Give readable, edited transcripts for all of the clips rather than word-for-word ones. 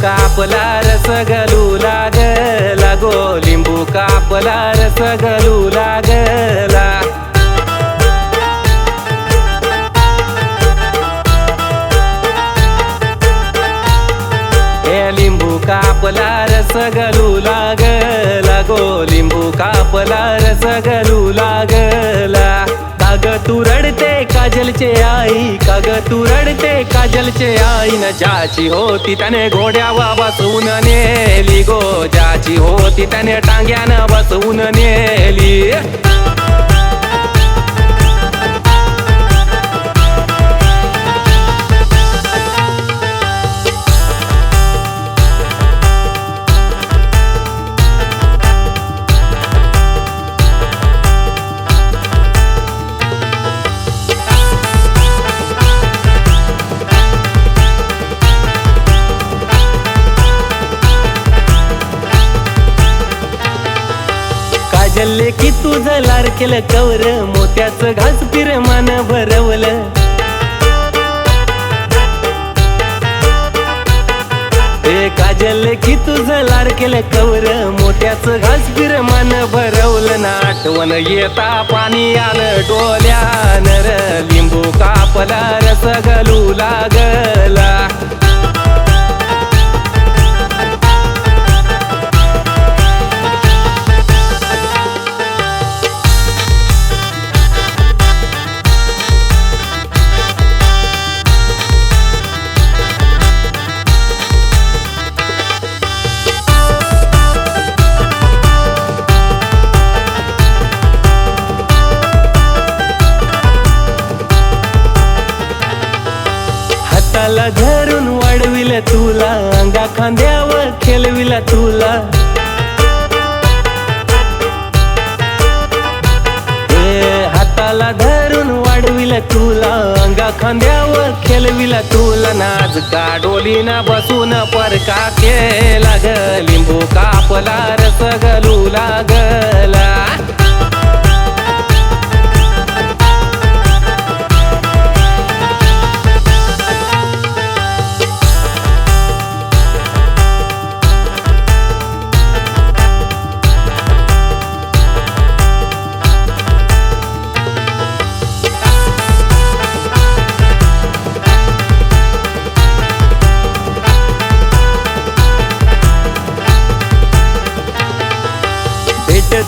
कापला रस गलू लागला गो, लिंबू कापला रस गलू लागला. लिंबू कापला रस गलू लागला गो, लिंबू कापला रस गलू लागला. काग तू रडते काजलचे आई, काग तू रडते काजलचे आई न ज्याची होती त्याने घोड्यावर बसवून नेली गो, ज्याची होती त्याने टांग्यानं बसवून नेली. काजल की तुझं लाडकेलं कवर, मोत्याचं घास पिरमान भरवलं. काजल की तुझं लाडकेलं कवर, मोत्याचं घास पिरमान भरवलं ना. आठवण येता पाणी आलं डोल्यानं र, लिंबू कापला रस गलू लागला. हाताला धरून वाढविल तुला, अंगा खांद्यावर खेळविला तुला. हाताला धरून वाढविल तुला, अंगा खांद्यावर खेळविला तुला. नाच का डोलीना बसून परका केला ग, लिंबू कापला रस गलू लागला.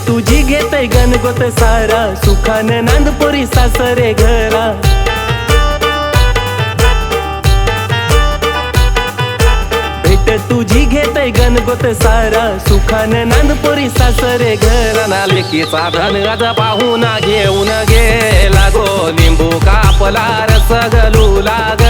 तुझी घेतय गणगोत सारा, सुखानं नांदपोरी सासरे घरा. भेट तुझी घेतय गणगोत सारा, सुखानं नांदपोरी सासरे घरा. नालेकीचा धन आज पाहून घेऊन गेला गो, लिंबू कापला रस गलू लाग.